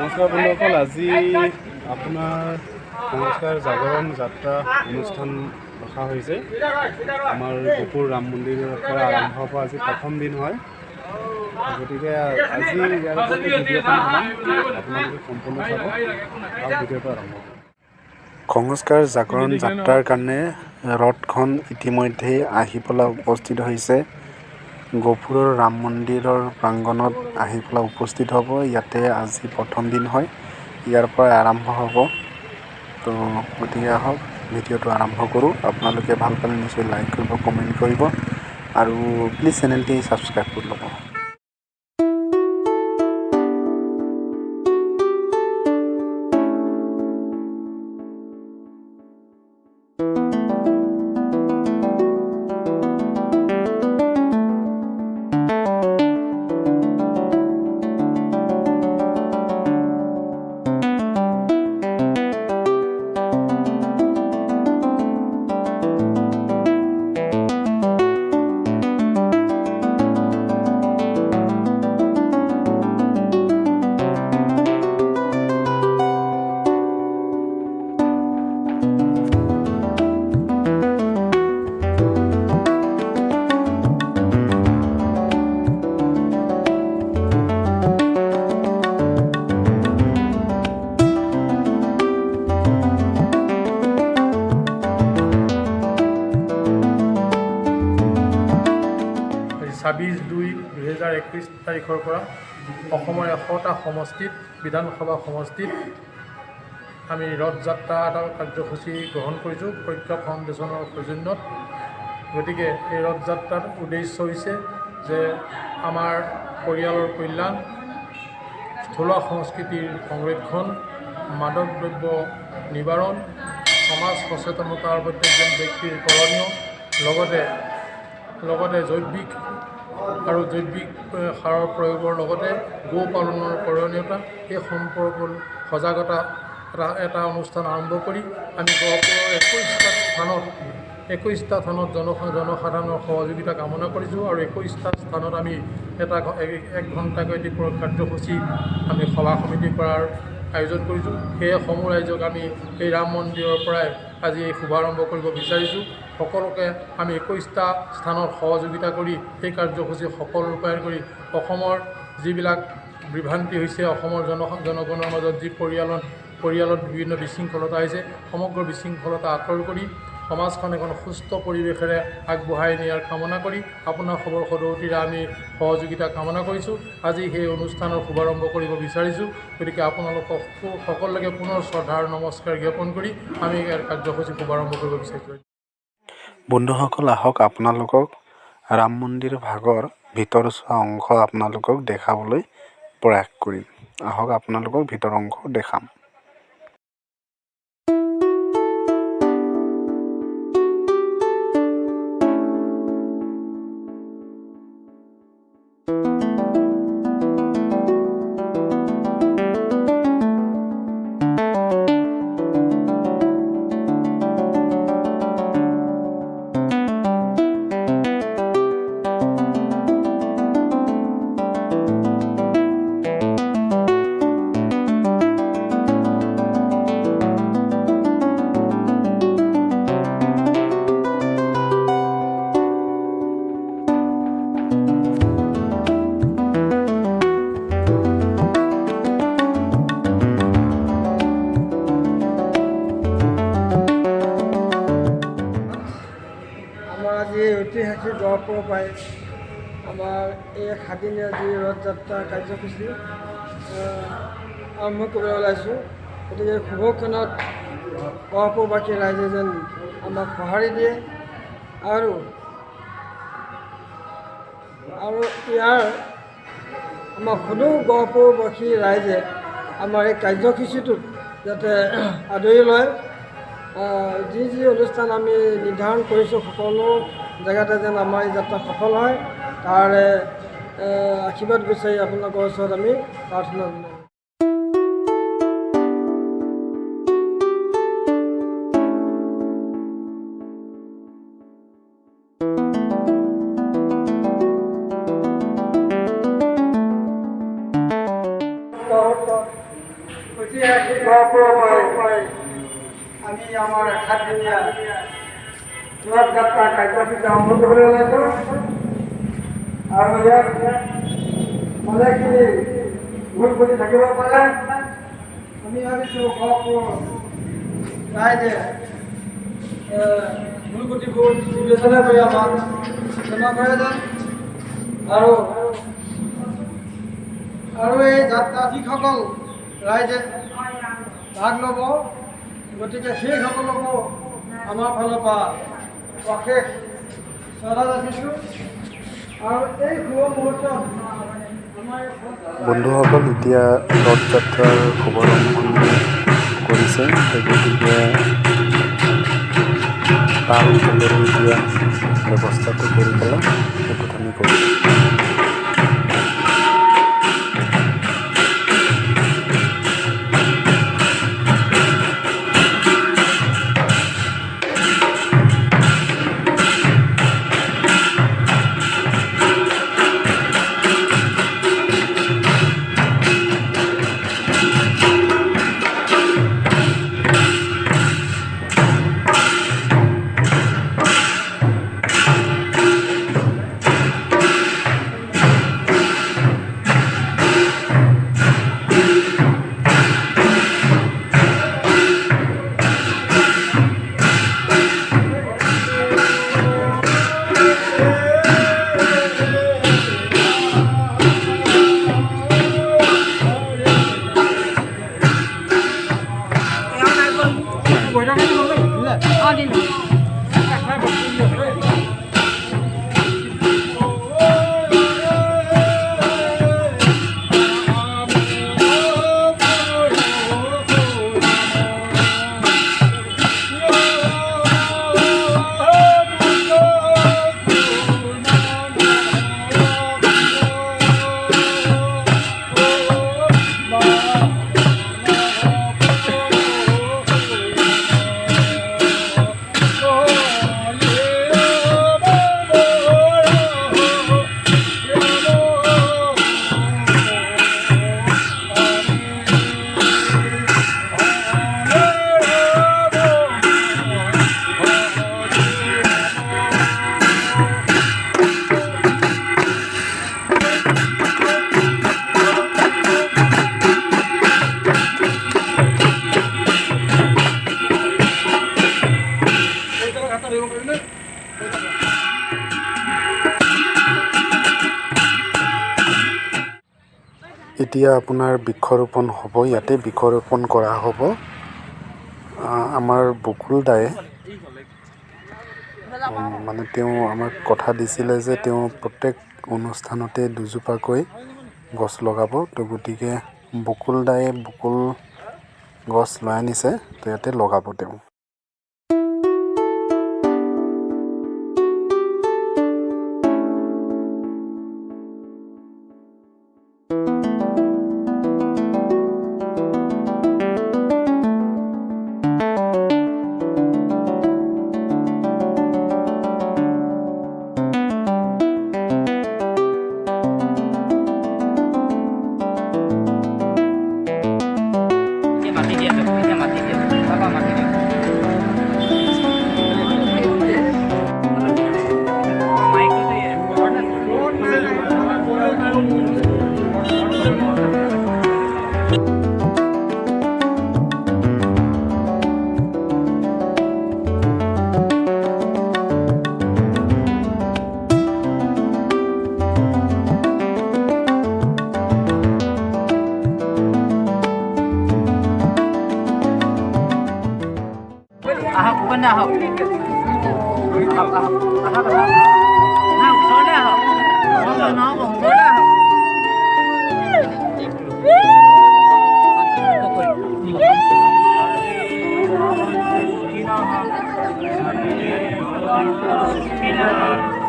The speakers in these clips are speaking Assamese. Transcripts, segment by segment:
নমস্কাৰ বন্ধুসকল, আজি আপোনাৰ সংস্কাৰ জাগৰণ যাত্ৰা অনুষ্ঠান ৰখা হৈছে। আমাৰ গোপুৰ ৰাম মন্দিৰৰ পৰা আৰম্ভ হোৱা আজি প্ৰথম দিন হয়। গতিকে আজি ইয়াৰ ওপৰতে ভিডিঅ'খন বনাম, আপোনালোকে সম্পূৰ্ণ চাব আৰু ভিডিঅ'টো আৰম্ভ হ'ব। সংস্কাৰ জাগৰণ যাত্ৰাৰ কাৰণে ৰথখন ইতিমধ্যেই আহি পেলাই উপস্থিত হৈছে। গোহপুৰৰ ৰাম মন্দিৰৰ প্ৰাংগণত আহি পেলাই উপস্থিত হ'ব। ইয়াতে আজি প্ৰথম দিন হয়, ইয়াৰ পৰা আৰম্ভ হ'ব। তো গতিকে আহক ভিডিঅ'টো আৰম্ভ কৰোঁ। আপোনালোকে ভাল পালে নিশ্চয় লাইক কৰিব, কমেণ্ট কৰিব আৰু প্লিজ চেনেলটি ছাবস্ক্ৰাইব কৰি ল'ব। ছাব্বিছ ২/২০২১ তাৰিখৰ পৰা অসমৰ ১০০টা সমষ্টিত বিধানসভা সমষ্টিত আমি ৰথ যাত্ৰা এটা কাৰ্যসূচী গ্ৰহণ কৰিছোঁ প্ৰজ্ঞা ফাউণ্ডেশ্যনৰ সৌজন্যত। গতিকে এই ৰথ যাত্ৰাৰ উদ্দেশ্য হৈছে যে আমাৰ পৰিয়ালৰ কল্যাণ, থলুৱা সংস্কৃতিৰ সংৰক্ষণ, মাদক দ্ৰব্য নিবাৰণ, সমাজ সচেতনতাৰ প্ৰত্যেকজন ব্যক্তিৰ কৰণীয়, লগতে জৈৱিক সাৰৰ প্ৰয়োগৰ লগতে গো পালনৰ কৰণীয়তা, এই সম্পৰ্কত সজাগতা এটা অনুষ্ঠান আৰম্ভ কৰি আমি গহপুৰৰ ২১টা স্থানত জনসাধাৰণৰ সহযোগিতা কামনা কৰিছোঁ আৰু ২১টা স্থানত আমি এক ঘণ্টাকৈ এটি কাৰ্যসূচী আমি সভা সমিতি কৰাৰ আয়োজন কৰিছোঁ। সেয়ে সমূহ ৰাইজক আমি এই ৰাম মন্দিৰৰ পৰাই আজি এই শুভাৰম্ভ কৰিব বিচাৰিছোঁ। সকলোকে আমি ২১টা স্থানত সহযোগিতা কৰি এই কাৰ্যসূচী সফল ৰূপায়ণ কৰি অসমৰ যিবিলাক বিভ্ৰান্তি হৈছে, অসমৰ জনগণৰ মাজত যি পৰিয়ালত বিভিন্ন বিশৃংখলতা হৈছে, সমগ্ৰ বিশৃংখলতা আঁতৰ কৰি সমাজখন এখন সুস্থ পৰিৱেশেৰে আগবঢ়াই নিয়াৰ কামনা কৰি আপোনাৰ খবৰ সদৌতিৰে আমি সহযোগিতা কামনা কৰিছোঁ। আজি সেই অনুষ্ঠানৰ শুভাৰম্ভ কৰিব বিচাৰিছোঁ। গতিকে আপোনালোকক সকলোকে পুনৰ শ্ৰদ্ধাৰ নমস্কাৰ জ্ঞাপন কৰি আমি ইয়াৰ কাৰ্যসূচী শুভাৰম্ভ কৰিব বিচাৰিছোঁ। বন্ধুসকল, আহক আপোনালোকক ৰাম মন্দিৰ ভাগৰ ভিতৰচোৱা অংশ আপোনালোকক দেখাবলৈ প্ৰয়াস কৰিম। আহক আপোনালোকক ভিতৰ অংশ দেখাম। ঐতিহাসিক গহপুৰ পৰাই আমাৰ এই ৭ দিনীয়া যি ৰথ যাত্ৰা কাৰ্যসূচী আৰম্ভ কৰিব ওলাইছোঁ। গতিকে শুভক্ষণত গহপুৰবাসী ৰাইজে যেন আমাক সঁহাৰি দিয়ে আৰু ইয়াৰ আমাৰ সদৌ গহপুৰবাসী ৰাইজে আমাৰ এই কাৰ্যসূচীটোত যাতে আদৰি লয়। যি অনুষ্ঠান আমি নিৰ্ধাৰণ কৰিছোঁ সকলো জেগাতে যেন আমাৰ এই যাত্ৰা সফল হয়, তাৰে আশীৰ্বাদ বিচাৰি আপোনালোকৰ ওচৰত আমি প্ৰাৰ্থনা জনাওঁ। ঐতিহাসিক গহপুৰৰ আমি আমাৰ সাতদিনীয়া তিলক যাত্ৰা কাৰ্যসূচী আৰম্ভ কৰিবলৈ ওলাইছোঁ আৰু ইয়াত ভালেখিনি ভুল বুলি থাকিব পাৰে। আমি ভাবিছোঁ গহপুৰ ৰাইজে ভুল গুটিবোৰ বিবেচনা কৰি আমাক ক্ষমা কৰে যেন আৰু এই যাত্ৰা যিসকল ৰাইজে ভাগ ল'ব গতিকে সেইসকলকো আমাৰ ফালৰ পৰা অশেষ শ্ৰদ্ধা যাচিছোঁ আৰু এই শুভ মুহূৰ্তত বন্ধুসকল এতিয়া ৰথযাত্ৰাৰ শুভাৰম্ভণি কৰিছে, গতিকে তাল কেনেদৰে এতিয়া ব্যৱস্থাটো কৰি পেলাই সেইটো আমি কৰিম। এতিয়া আপোনাৰ বৃক্ষৰোপণ হ'ব, ইয়াতে বৃক্ষৰোপণ কৰা হ'ব। আমাৰ বকুল দায়ে মানে তেওঁ আমাক কথা দিছিলে যে তেওঁ প্ৰত্যেক অনুষ্ঠানতে দুজোপাকৈ গছ লগাব, তো গতিকে বকুল দায়ে বকুল গছ লৈ আনিছে, তো ইয়াতে লগাব তেওঁ।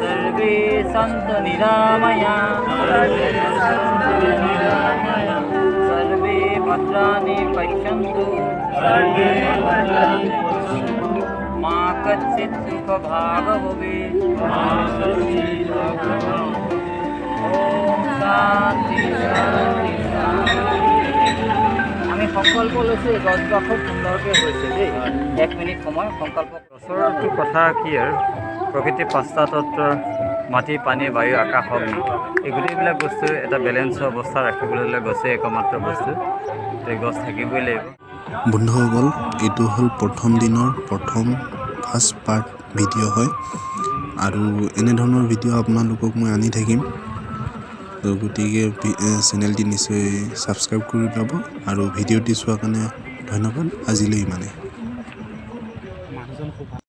सर्वे सन्तु निरामया सर्वे भद्राणि पश्यन्तु मा कश्चित् दुःखभाग् भवेत् ॐ शान्ति शान्ति शान्ति। আমি সকলো সংকল্প লৈছোঁ এই গছজোপা খুব সুন্দৰকৈ হৈছে দেই 1 মিনিট সময় সংকল্প বছৰটো কথা কি আৰু প্ৰকৃতিৰ পাঁচটা তত্ত্বৰ মাটি পানী বায়ু আকাশ অগ্নি এই গোটেইবিলাক বস্তু এটা বেলেঞ্চ অৱস্থা ৰাখিবলৈ হ'লে গছেই একমাত্ৰ বস্তু এই গছ থাকিবই লাগিব বন্ধুসকল এইটো হ'ল প্ৰথম দিনৰ ফাৰ্ষ্ট পাৰ্ট ভিডিঅ' হয় আৰু এনেধৰণৰ ভিডিঅ' আপোনালোকক মই আনি থাকিম তো গতিকে চেনেলটি নিশ্চয় ছাবস্ক্ৰাইব কৰি ল'ব আৰু ভিডিঅ'টি চোৱাৰ কাৰণে ধন্যবাদ আজিলৈ ইমানে।